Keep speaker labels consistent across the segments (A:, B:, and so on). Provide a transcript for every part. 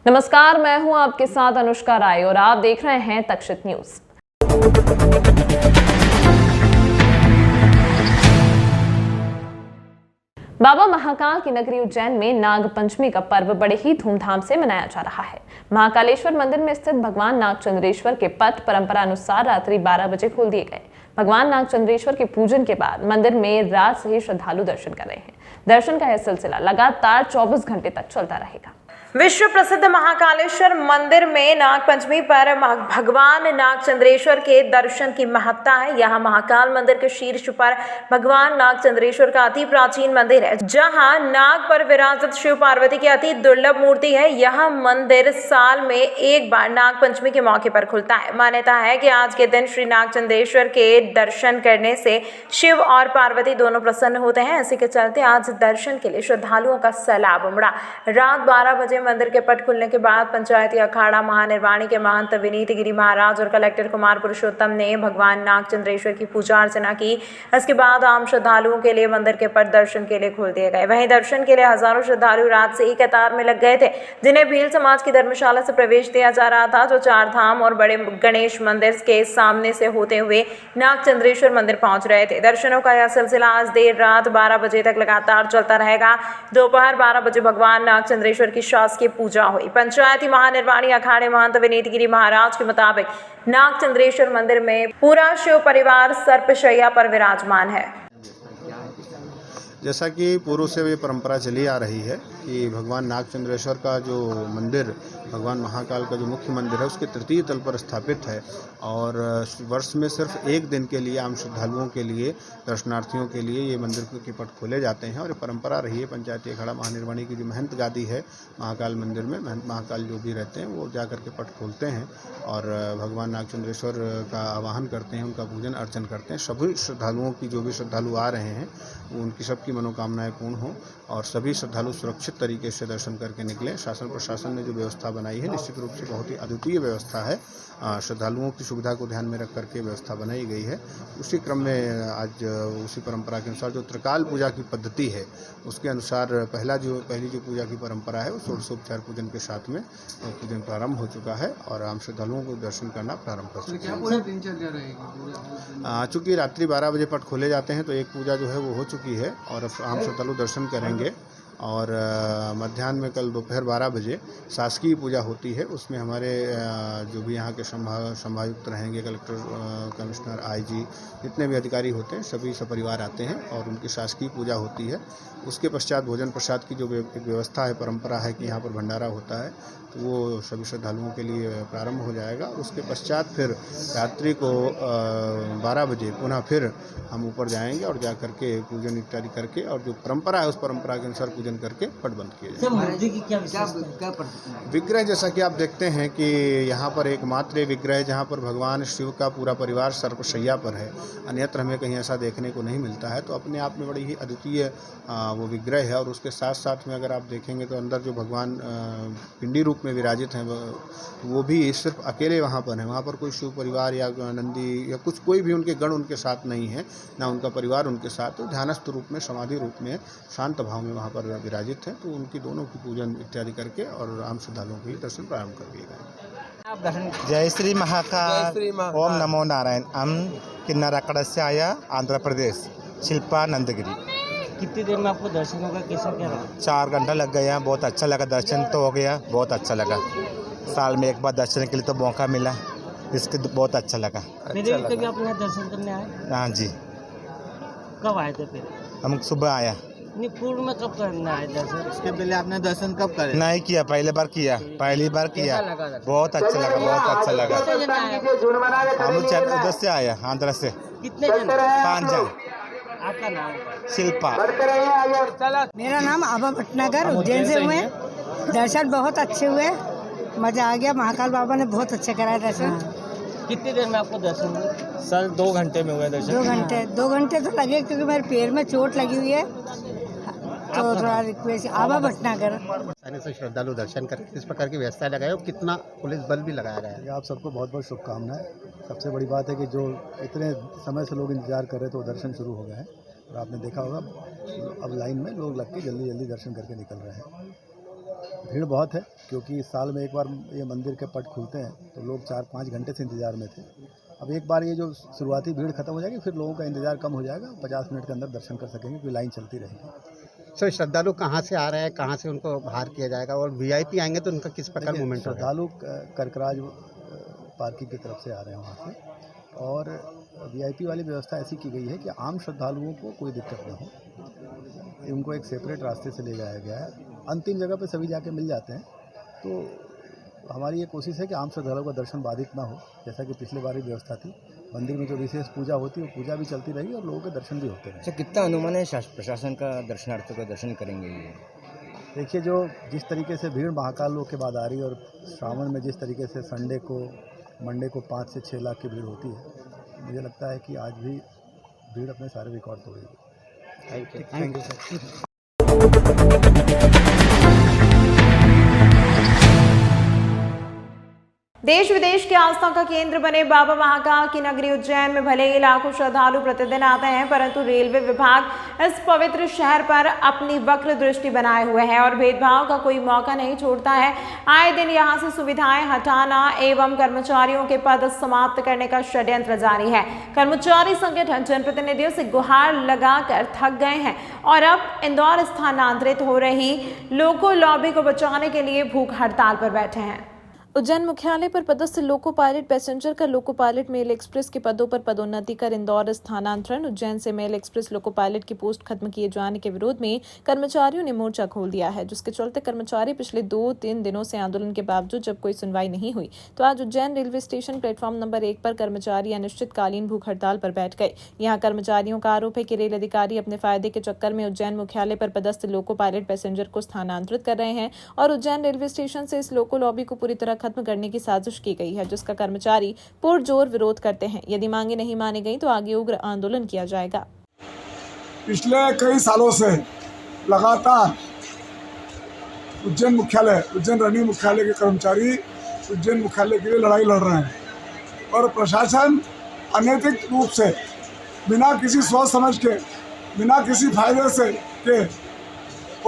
A: नमस्कार, मैं हूं आपके साथ अनुष्का राय और आप देख रहे हैं तक्षित न्यूज। बाबा महाकाल की नगरी उज्जैन में नाग पंचमी का पर्व बड़े ही धूमधाम से मनाया जा रहा है। महाकालेश्वर मंदिर में स्थित भगवान नागचंद्रेश्वर के पट परंपरा अनुसार रात्रि 12 बजे खोल दिए गए। भगवान नागचंद्रेश्वर के पूजन के बाद मंदिर में रात से ही श्रद्धालु दर्शन कर रहे हैं। दर्शन का यह सिलसिला लगातार 24 घंटे तक चलता रहेगा।
B: विश्व प्रसिद्ध महाकालेश्वर मंदिर में नाग पंचमी पर भगवान नागचंद्रेश्वर के दर्शन की महत्ता है। यहाँ महाकाल मंदिर के शीर्ष पर भगवान नागचंद्रेश्वर का अति प्राचीन मंदिर है, जहाँ नाग पर विराजित शिव पार्वती की अति दुर्लभ मूर्ति है। यह मंदिर साल में एक बार नाग पंचमी के मौके पर खुलता है। मान्यता है कि आज के दिन श्री नागचंद्रेश्वर के दर्शन करने से शिव और पार्वती दोनों प्रसन्न होते हैं। इसी के चलते आज दर्शन के लिए श्रद्धालुओं का सैलाब उमड़ा। रात 12 बजे मंदिर के पट खुलने के बाद पंचायती अखाड़ा महानिर्वाणी के महंत विनीत गिरी महाराज और कलेक्टर कुमार पुरुषोत्तम ने भगवान नागचंद्रेश्वर की पूजा अर्चना की। इसके बाद आम श्रद्धालुओं के लिए मंदिर के पट दर्शन के लिए खोल दिए गए। वहीं दर्शन के लिए हजारों श्रद्धालु रात से ही कतार में लग गए थे, जिन्हें भील समाज की धर्मशाला से प्रवेश दिया जा रहा था, जो 4 धाम और बड़े गणेश मंदिर के सामने से होते हुए नागचंद्रेश्वर मंदिर पहुंच रहे थे। दर्शनों का यह सिलसिला आज देर रात 12 बजे तक लगातार चलता रहेगा। दोपहर 12 बजे भगवान नागचंद्रेश्वर की शासकीय पूजा हुई। पंचायती महानिर्वाणी अखाड़े महंत विनीत गिरी महाराज के मुताबिक नागचंद्रेश्वर मंदिर में पूरा शिव परिवार सर्पशैया पर विराजमान है।
C: जैसा कि पूर्व से ये परंपरा चली आ रही है कि भगवान नागचंद्रेश्वर का जो मंदिर, भगवान महाकाल का जो मुख्य मंदिर है, उसके तृतीय तल पर स्थापित है और वर्ष में सिर्फ एक दिन के लिए आम श्रद्धालुओं के लिए, दर्शनार्थियों के लिए ये मंदिर के पट खोले जाते हैं। और ये परंपरा रही है। पंचायती अखाड़ा महानिर्वाणी की जो महंत गादी है महाकाल मंदिर में, महंत महाकाल जो भी रहते हैं वो जाकर के पट खोलते हैं और भगवान नागचंद्रेश्वर का आवाहन करते हैं, उनका पूजन अर्चन करते हैं। सभी श्रद्धालुओं की, जो भी श्रद्धालु आ रहे हैं, उनकी सबकी मनोकामनाएं पूर्ण हो और सभी श्रद्धालु सुरक्षित तरीके से दर्शन करके निकलें। शासन प्रशासन ने जो व्यवस्था बनाई है निश्चित रूप से बहुत ही अद्वितीय व्यवस्था है। श्रद्धालुओं की सुविधा को ध्यान में रख करके व्यवस्था बनाई गई है। उसी क्रम में आज उसी परंपरा के अनुसार जो त्रिकाल पूजा की पद्धति है उसके अनुसार पहली जो पूजा की परंपरा है वो षोडशोपचार पूजन के साथ में पूजन प्रारंभ हो चुका है और आम श्रद्धालुओं को दर्शन करना प्रारंभ कर सकते हैं। चूँकि रात्रि 12 बजे पट खोले जाते हैं तो एक पूजा जो है वो हो चुकी है और आम श्रद्धालु दर्शन करेंगे और मध्याह्न में कल दोपहर 12 बजे शासकीय पूजा होती है। उसमें हमारे जो भी यहाँ के संभायुक्त रहेंगे, कलेक्टर, कमिश्नर, आईजी, जितने भी अधिकारी होते हैं सभी सपरिवार आते हैं और उनकी शासकीय पूजा होती है। उसके पश्चात भोजन प्रसाद की जो एक व्यवस्था है, परंपरा है कि यहाँ पर भंडारा होता है, तो वो सभी श्रद्धालुओं के लिए प्रारंभ हो जाएगा। उसके पश्चात फिर रात्रि को 12 बजे पुनः फिर हम ऊपर जाएंगे और जा करके पूजन इत्यादि करके और जो परंपरा है उस परंपरा के अनुसार पूजन करके पट बंद किया जाएगा। विग्रह जैसा कि आप देखते हैं कि यहाँ पर एकमात्र विग्रह है जहाँ पर भगवान शिव का पूरा परिवार सर्पशैया पर है, अन्यत्र हमें कहीं ऐसा देखने को नहीं मिलता है। तो अपने आप में बड़ी ही अद्वितीय वो विग्रह है और उसके साथ साथ में अगर आप देखेंगे तो अंदर जो भगवान पिंडी रूप में विराजित हैं वो भी सिर्फ अकेले वहाँ पर हैं। वहाँ पर कोई शिव परिवार या नंदी या कोई भी उनके गण उनके साथ नहीं है, ना उनका परिवार उनके साथ। तो ध्यानस्थ रूप में, समाधि रूप में, शांत भाव में वहाँ पर विराजित हैं। तो उनकी दोनों की पूजन इत्यादि करके और आम श्रद्धालुओं के लिए दर्शन प्रारंभ कर दिए गए।
D: जय श्री महाकाल, ओम नमो नारायण। हम किन्नाराकड़ा से आया, आंध्र प्रदेश, शिल्पा नंदगिरी।
E: कितनी देर में आपको दर्शन होगा, कैसा क्या रहा?
D: 4 घंटा लग गया। बहुत अच्छा लगा, दर्शन तो हो गया, बहुत अच्छा लगा। साल में एक बार दर्शन के लिए तो मौका मिला, इसके बहुत अच्छा लगा।
E: पहले भी कभी आप यहाँ दर्शन करने आए?
D: हाँ जी।
E: कब आए थे फिर?
D: हम सुबह आया।
E: नहीं, पूर्व में कब करने आए दर्शन?
F: इसके पहले आपने दर्शन कब करे?
D: नहीं किया, पहली बार किया। बहुत अच्छा लगा, बहुत अच्छा लगा। हम उधर से आया, आंध्र से।
E: कितने जन?
D: 5 जन।
E: आपका नाम?
D: शिल्पा।
G: मेरा नाम आबा भटनागर, उज्जैन से हुए। दर्शन बहुत अच्छे हुए, मजा आ गया। महाकाल बाबा ने बहुत अच्छा कराया दर्शन।
E: कितनी देर में आपको दर्शन हुए?
F: सर 2 घंटे में हुए दर्शन।
G: 2 घंटे तो लगे क्योंकि मेरे पैर में चोट लगी हुई है, तो थोड़ा रिक्वेस्ट। आबा भटनागर
H: से श्रद्धालु दर्शन करें, किस प्रकार की व्यवस्था लगाई और कितना पुलिस बल भी लगाया गया है?
I: आप सबको बहुत बहुत शुभकामनाएं। सबसे बड़ी बात है कि जो इतने समय से लोग इंतजार कर रहे थे वो दर्शन शुरू हो गए हैं और आपने देखा होगा अब लाइन में लोग लग के जल्दी जल्दी दर्शन करके निकल रहे हैं। भीड़ बहुत है क्योंकि साल में एक बार ये मंदिर के पट खुलते हैं, तो लोग 4-5 घंटे से इंतज़ार में थे। अब एक बार ये जो शुरुआती भीड़ खत्म हो जाएगी, फिर लोगों का इंतज़ार कम हो जाएगा, 50 मिनट के अंदर दर्शन कर सकेंगे क्योंकि लाइन चलती रहेगी।
H: सर श्रद्धालु कहाँ से आ रहे हैं, कहाँ से उनको बाहर किया जाएगा, और वीआईपी आएंगे तो उनका किस प्रकार मूवमेंट होगा?
I: श्रद्धालु करकराज पार्किंग की तरफ से आ रहे हैं वहाँ से, और वीआईपी वाली व्यवस्था ऐसी की गई है कि आम श्रद्धालुओं को कोई दिक्कत न हो, उनको एक सेपरेट रास्ते से ले जाया गया है। अंतिम जगह पे सभी जाके मिल जाते हैं, तो हमारी ये कोशिश है कि आम श्रद्धालुओं का दर्शन बाधित ना हो, जैसा कि पिछले बार ही व्यवस्था थी। मंदिर में जो विशेष पूजा होती है वो पूजा भी चलती रही और लोगों के दर्शन भी होते रहे।
F: अच्छा, कितना अनुमान है प्रशासन का दर्शनार्थियों का दर्शन करेंगे ये?
I: देखिए, जो जिस तरीके से भीड़ महाकाल लोक के बाद आ रही है और श्रावण में जिस तरीके से संडे को मंडे को 5 से 6 लाख की भीड़ होती है, मुझे लगता है कि आज भी भीड़ अपने सारे रिकॉर्ड तोड़ेगी।
H: Thank you sir.
B: देश विदेश के आस्था का केंद्र बने बाबा महाकाल की नगरी उज्जैन में भले ही लाखों श्रद्धालु प्रतिदिन आते हैं, परंतु रेलवे विभाग इस पवित्र शहर पर अपनी वक्र दृष्टि बनाए हुए है और भेदभाव का कोई मौका नहीं छोड़ता है। आए दिन यहां से सुविधाएं हटाना एवं कर्मचारियों के पद समाप्त करने का षड्यंत्र जारी है। कर्मचारी संगठन जनप्रतिनिधियों से गुहार लगाकर थक गए हैं और अब इंदौर स्थानांतरित हो रही लोको लॉबी को बचाने के लिए भूख हड़ताल पर बैठे हैं।
A: उज्जैन मुख्यालय पर पदस्थ लोको पायलट पैसेंजर का लोको पायलट मेल एक्सप्रेस के पदों पर पदोन्नति कर इंदौर स्थानांतरण। उज्जैन से मेल एक्सप्रेस लोको पायलट की पोस्ट खत्म किए जाने के विरोध में कर्मचारियों ने मोर्चा खोल दिया है, जिसके चलते कर्मचारी पिछले 2-3 दिनों से आंदोलन के बावजूद जब कोई सुनवाई नहीं हुई, तो आज Ujjain railway station platform number 1 पर कर्मचारी अनिश्चितकालीन भूख हड़ताल पर बैठ गए। यहाँ कर्मचारियों का आरोप है कि रेल अधिकारी अपने फायदे के चक्कर में उज्जैन मुख्यालय पर पदस्थ लोको पायलट पैसेंजर को स्थानांतरित कर रहे हैं और उज्जैन रेलवे स्टेशन से इस लोको लॉबी को पूरी तरह खत्म करने की साजिश की गई है, जिसका कर्मचारी पुरजोर विरोध करते हैं। यदि मांगे नहीं मानी गई तो आगे उग्र आंदोलन किया जाएगा।
J: पिछले कई सालों से लगातार उज्जैन रनी मुख्यालय के कर्मचारी उज्जैन मुख्यालय के लिए लड़ाई लड़ रहे हैं और प्रशासन अनैतिक रूप से बिना किसी सोच समझ के, बिना किसी फायदे से के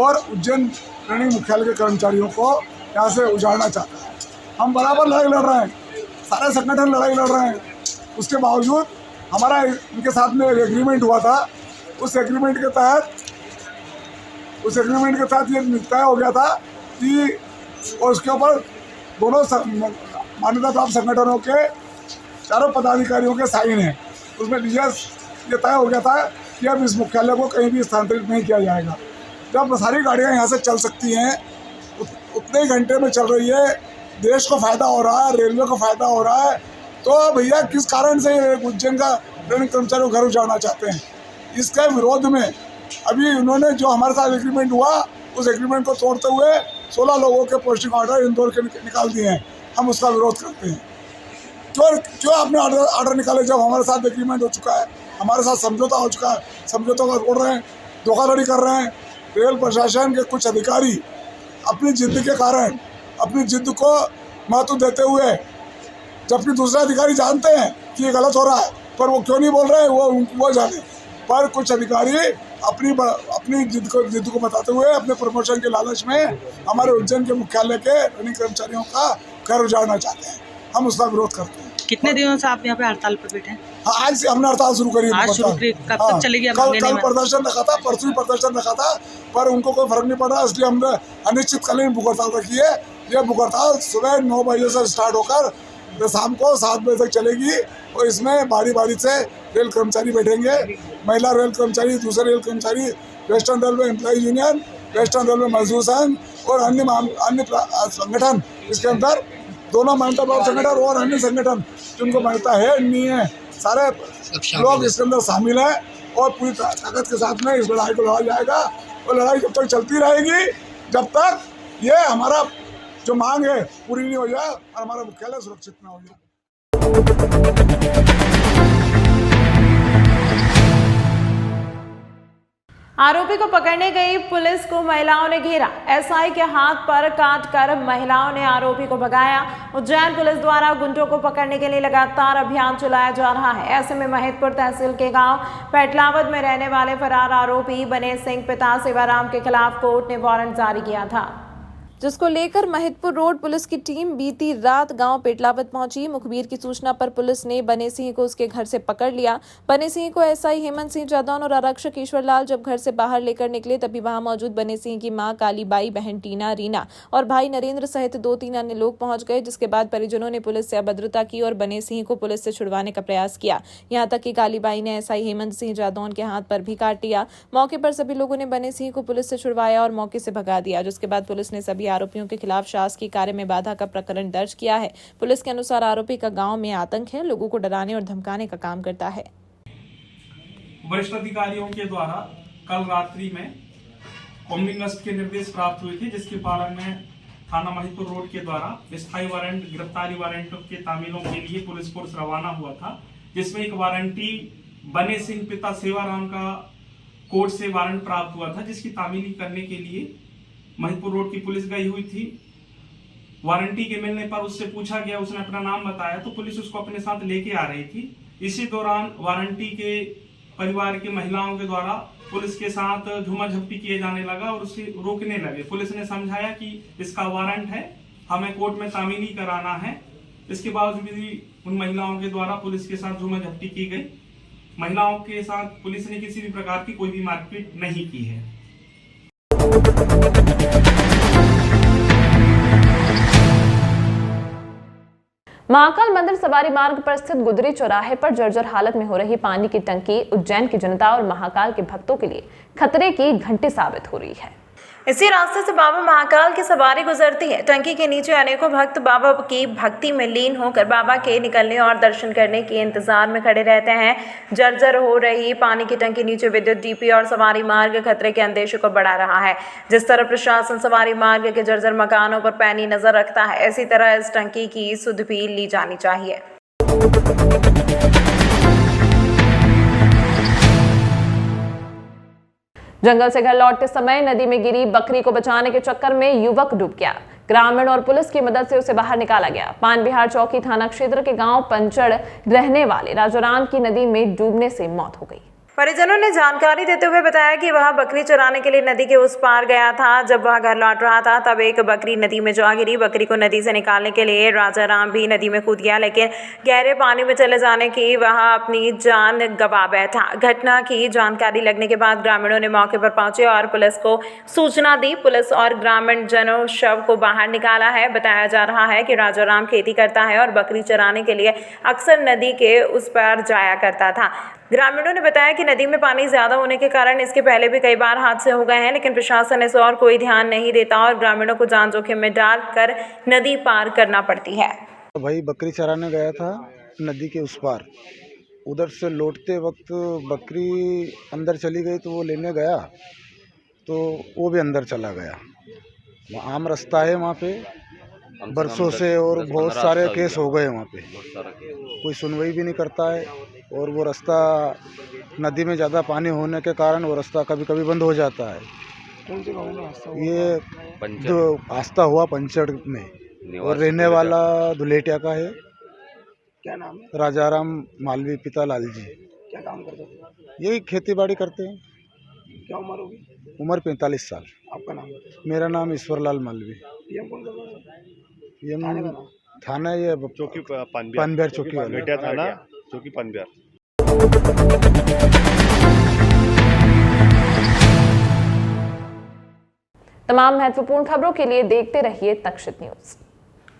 J: और उज्जैन रनी मुख्यालय के कर्मचारियों को यहाँ से उजाड़ना चाहता है। हम बराबर लड़ाई लड़ रहे हैं, सारे संगठन लड़ाई लड़ रहे हैं, उसके बावजूद हमारा इनके साथ में एक एग्रीमेंट हुआ था। उस एग्रीमेंट के तहत ये तय हो गया था कि और उसके ऊपर दोनों मान्यता प्राप्त संगठनों के चारों पदाधिकारियों के साइन हैं। उसमें ये तय हो गया था कि अब इस मुख्यालय को कहीं भी स्थानांतरित नहीं किया जाएगा। जब सारी गाड़ियाँ यहाँ से चल सकती हैं, उतने ही घंटे में चल रही है, देश को फायदा हो रहा है, रेलवे को फायदा हो रहा है, तो भैया किस कारण से उज्जैन का ट्रेनिंग कर्मचारियों को घर उजाड़ना चाहते हैं? इसके विरोध में अभी उन्होंने जो हमारे साथ एग्रीमेंट हुआ, उस एग्रीमेंट को तोड़ते हुए 16 लोगों के पोस्टिंग ऑर्डर इंदौर के निकाल दिए हैं। हम उसका विरोध करते हैं। क्यों आपने ऑर्डर निकाले जब हमारे साथ एग्रीमेंट हो चुका है, हमारे साथ समझौता हो चुका है? समझौता को तोड़ रहे हैं, धोखाधड़ी कर रहे हैं। रेल प्रशासन के कुछ अधिकारी अपनी जिद के कारण, अपनी जिद को महत्व देते हुए, जबकि दूसरे अधिकारी जानते हैं कि ये गलत हो रहा है, पर वो क्यों नहीं बोल रहे हैं वो जाने। पर कुछ अधिकारी अपनी जिद को बताते हुए अपने प्रमोशन के लालच में हमारे उज्जैन के मुख्यालय के रनिंग कर्मचारियों का घर उजाड़ना चाहते हैं। हम उसका विरोध करते हैं।
K: कितने दिनों से आप यहाँ पे हड़ताल पर बैठे हैं?
J: हाँ, आज से हमने हड़ताल शुरू करी।
K: कब तक चलेगी?
J: कल प्रदर्शन रखा था, परसों प्रदर्शन रखा था, पर उनको कोई फर्क नहीं पड़ रहा, इसलिए हमने अनिश्चितकालीन भूख हड़ताल रखी है। ये भूख हड़ताल सुबह 9 बजे से स्टार्ट होकर शाम को 7 बजे तक चलेगी और इसमें बारी बारी से रेल कर्मचारी बैठेंगे। महिला रेल कर्मचारी, दूसरे रेल कर्मचारी, western railway employees union, western railway मजदूर संघ और अन्य संगठन, इसके अंदर दोनों मान्यता प्राप्त संगठन और अन्य संगठन जिनको मान्यता है नहीं है, सारे लोग इसके अंदर शामिल हैं और पूरी ताकत के साथ में इस लड़ाई को लड़ा जाएगा। और लड़ाई जब तक चलती रहेगी, जब तक ये हमारा जो मांग है पूरी नहीं हो जाए और हमारा मुख्यालय सुरक्षित ना हो जाए।
B: आरोपी को पकड़ने गई पुलिस को महिलाओं ने घेरा। एसआई के हाथ पर काट कर महिलाओं ने आरोपी को भगाया। उज्जैन पुलिस द्वारा गुंडों को पकड़ने के लिए लगातार अभियान चलाया जा रहा है। ऐसे में महिदपुर तहसील के गांव पेटलावद में रहने वाले फरार आरोपी बने सिंह पिता सेवाराम के खिलाफ कोर्ट ने वारंट जारी किया था, जिसको लेकर महिदपुर रोड पुलिस की टीम बीती रात गांव पेटलावद पहुंची। मुखबिर की सूचना पर पुलिस ने बने सिंह को उसके घर से पकड़ लिया। बने सिंह को एसआई हेमंत सिंह जादौन और आरक्षक ईश्वरलाल जब घर से बाहर लेकर निकले तभी वहां मौजूद बने सिंह की मां कालीबाई, बहन टीना, रीना और भाई नरेंद्र सहित 2-3 अन्य लोग पहुंच गए, जिसके बाद परिजनों ने पुलिस से अभद्रता की और बने सिंह को पुलिस से छुड़वाने का प्रयास किया। यहाँ तक कि कालीबाई ने एसआई हेमंत सिंह जादौन के हाथ पर भी काट दिया। मौके पर सभी लोगों ने बने सिंह को पुलिस से छुड़वाया और मौके से भगा दिया, जिसके बाद पुलिस ने सभी आरोपियों के खिलाफ शासकीय कार्य में बाधा का प्रकरण दर्ज किया है। पुलिस के अनुसार आरोपी का गांव में आतंक है, लोगों को डराने और धमकाने का काम करता है।
L: वरिष्ठ अधिकारियों के द्वारा कल रात्रि में कॉम्बिंग गश्त के निर्देश प्राप्त हुए थे, जिसके पालन में थाना महिदपुर रोड के द्वारा स्थायी वारंट, गिरफ्तारी वारंट के तामीलों के लिए पुलिस फोर्स रवाना हुआ था, जिसमें एक वारंटी बने सिंह पिता सेवाराम का कोर्ट से वारंट प्राप्त हुआ था, जिसकी तामीली करने के लिए महिदपुर रोड की पुलिस गई हुई थी। वारंटी के मिलने पर उससे पूछा गया, उसने अपना नाम बताया तो पुलिस उसको अपने साथ लेके आ रही थी। इसी दौरान वारंटी के परिवार की महिलाओं के द्वारा पुलिस के साथ झूमा-झपटी किए जाने लगा और उसे रोकने लगे। पुलिस ने समझाया कि इसका वारंट है, हमें कोर्ट में तामीली कराना है। इसके बावजूद भी उन महिलाओं के द्वारा पुलिस के साथ झूमा-झपटी की गई। महिलाओं के साथ पुलिस ने किसी भी प्रकार की कोई भी मारपीट नहीं की है।
A: महाकाल मंदिर सवारी मार्ग पर स्थित गुदरी चौराहे पर जर्जर हालत में हो रही पानी की टंकी उज्जैन की जनता और महाकाल के भक्तों के लिए खतरे की घंटी साबित हो रही है।
B: इसी रास्ते से बाबा महाकाल की सवारी गुजरती है। टंकी के नीचे अनेकों भक्त बाबा की भक्ति में लीन होकर बाबा के निकलने और दर्शन करने के इंतजार में खड़े रहते हैं। जर्जर हो रही पानी की टंकी नीचे विद्युत डीपी और सवारी मार्ग खतरे के अंदेशे को बढ़ा रहा है। जिस तरह प्रशासन सवारी मार्ग के जर्जर मकानों पर पैनी नजर रखता है, इसी तरह इस टंकी की सुध भी ली जानी चाहिए।
A: जंगल से घर लौटते समय नदी में गिरी बकरी को बचाने के चक्कर में युवक डूब गया। ग्रामीण और पुलिस की मदद से उसे बाहर निकाला गया। पान बिहार चौकी थाना क्षेत्र के गांव पंचड़ रहने वाले राजोराम की नदी में डूबने से मौत हो गई।
B: परिजनों ने जानकारी देते हुए बताया कि वह बकरी चराने के लिए नदी के उस पार गया था। जब वह घर लौट रहा था तब एक बकरी नदी में जा गिरी। बकरी को नदी से निकालने के लिए राजाराम भी नदी में कूद गया, लेकिन गहरे पानी में चले जाने की वह अपनी जान गंवा बैठा। घटना की जानकारी लगने के बाद ग्रामीणों ने मौके पर पहुंचे और पुलिस को सूचना दी। पुलिस और ग्रामीण जनों शव को बाहर निकाला है। बताया जा रहा है कि राजाराम खेती करता है और बकरी चराने के लिए अक्सर नदी के उस पार जाया करता था। ग्रामीणों ने बताया कि नदी में पानी ज्यादा होने के कारण इसके पहले भी कई बार हादसे हो गए हैं, लेकिन प्रशासन इस और कोई ध्यान नहीं देता और ग्रामीणों को जान जोखिम में डालकर नदी पार करना पड़ती है।
I: भाई बकरी चराने गया था नदी के उस पार, उधर से लौटते वक्त बकरी अंदर चली गई तो वो लेने गया तो वो भी अंदर चला गया। आम रास्ता है वहाँ पे बरसों से और बहुत सारे केस हो गए वहाँ पे, कोई सुनवाई भी नहीं करता है और वो रास्ता नदी में ज़्यादा पानी होने के कारण वो रास्ता कभी कभी बंद हो जाता है। ये जो आस्था हुआ पंचड़ में और रहने वाला दुलेटिया का है।
H: क्या नाम है?
I: राजाराम मालवी, पिता लाल जी।
H: क्या काम करते थे?
I: यही खेती बाड़ी करते हैं।
H: क्या उम्र होगी?
I: उम्र 45 साल।
H: आपका नाम?
I: मेरा नाम ईश्वरलाल मालवी।
H: ये कौन सा
I: ये थाना ये
M: चौकी
I: पानबिहार चौकी वाला
M: थाना चौकी पानबिहार।
A: तमाम महत्वपूर्ण खबरों के लिए देखते रहिए तक्षित न्यूज।